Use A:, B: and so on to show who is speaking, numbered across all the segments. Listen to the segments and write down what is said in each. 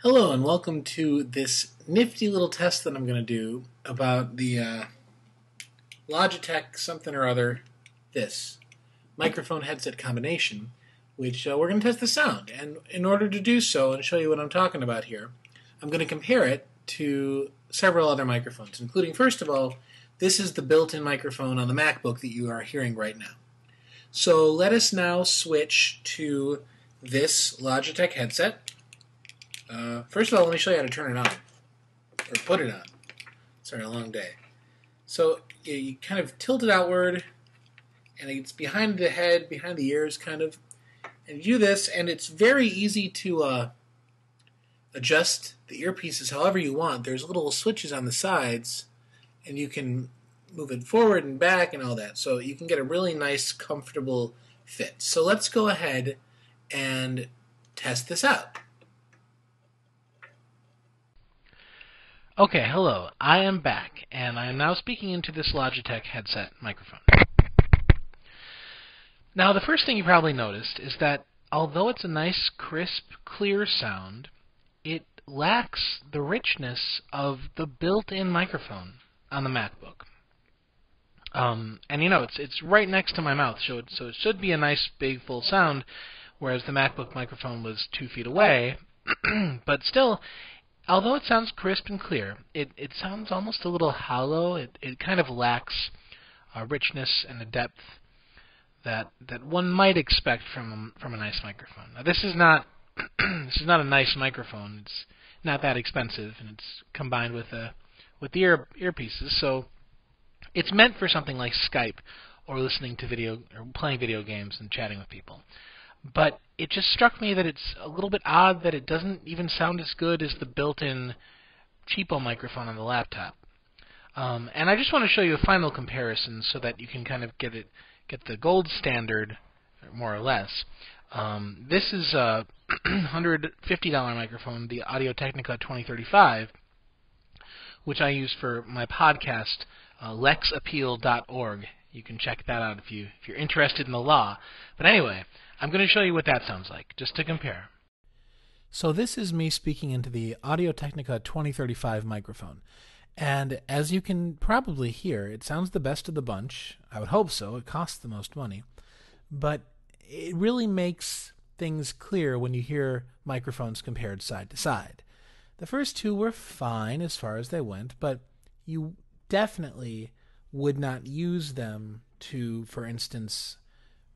A: Hello and welcome to this nifty little test that I'm going to do about the Logitech something or other, this microphone headset combination, which we're going to test the sound. And in order to do so and show you what I'm talking about here, I'm going to compare it to several other microphones, including, first of all, this is the built-in microphone on the MacBook that you are hearing right now. So let us now switch to this Logitech headset. First of all, let me show you how to turn it on, or put it on. Sorry, a long day. So you kind of tilt it outward, and it's behind the head, behind the ears, kind of. And you do this, and it's very easy to adjust the earpieces however you want. There's little switches on the sides, and you can move it forward and back and all that. So you can get a really nice, comfortable fit. So let's go ahead and test this out.
B: Okay, hello. I am back, and I am now speaking into this Logitech headset microphone. Now, the first thing you probably noticed is that although it's a nice, crisp, clear sound, it lacks the richness of the built-in microphone on the MacBook. And you know, it's right next to my mouth, so it should be a nice, big, full sound, whereas the MacBook microphone was 2 feet away. But still, although it sounds crisp and clear, it sounds almost a little hollow. It kind of lacks a richness and a depth that one might expect from a nice microphone. Now, this is not this is not a nice microphone. It's not that expensive, and it's combined with the earpieces, so it's meant for something like Skype or listening to video or playing video games and chatting with people. But it just struck me that it's a little bit odd that it doesn't even sound as good as the built-in cheapo microphone on the laptop. And I just want to show you a final comparison so that you can kind of get the gold standard, more or less. This is a $150 microphone, the Audio-Technica 2035, which I use for my podcast, lexappeal.org. You can check that out if you're interested in the law. But anyway, I'm going to show you what that sounds like, just to compare. So this is me speaking into the Audio-Technica 2035 microphone. And as you can probably hear, it sounds the best of the bunch. I would hope so. It costs the most money. But it really makes things clear when you hear microphones compared side to side. The first two were fine as far as they went, but you definitely would not use them to, for instance,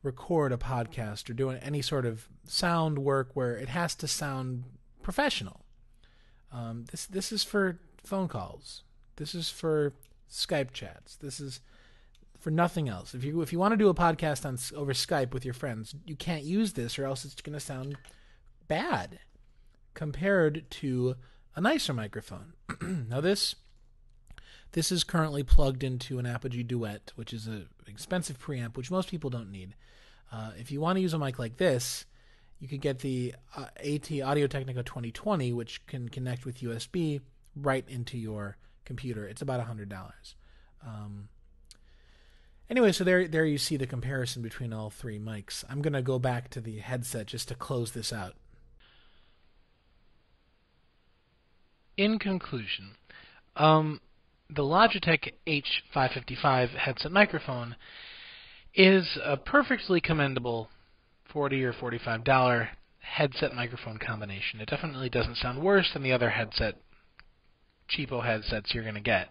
B: record a podcast or do any sort of sound work where it has to sound professional. This is for phone calls. This is for Skype chats. This is for nothing else. If you want to do a podcast over Skype with your friends, you can't use this or else it's going to sound bad compared to a nicer microphone. Now this is currently plugged into an Apogee Duet, which is an expensive preamp, which most people don't need. If you want to use a mic like this, you could get the AT Audio-Technica 2020, which can connect with USB right into your computer. It's about $100. Anyway, so there you see the comparison between all three mics. I'm going to go back to the headset just to close this out. In conclusion, the Logitech H555 headset microphone is a perfectly commendable $40 or $45 headset microphone combination. It definitely doesn't sound worse than the other cheapo headsets you're going to get.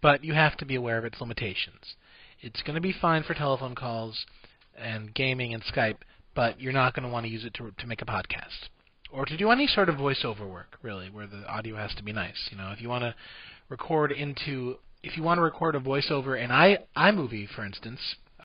B: But you have to be aware of its limitations. It's going to be fine for telephone calls and gaming and Skype, but you're not going to want to use it to make a podcast or to do any sort of voiceover work, really, where the audio has to be nice. You know, if you want to record a voiceover in iMovie, for instance,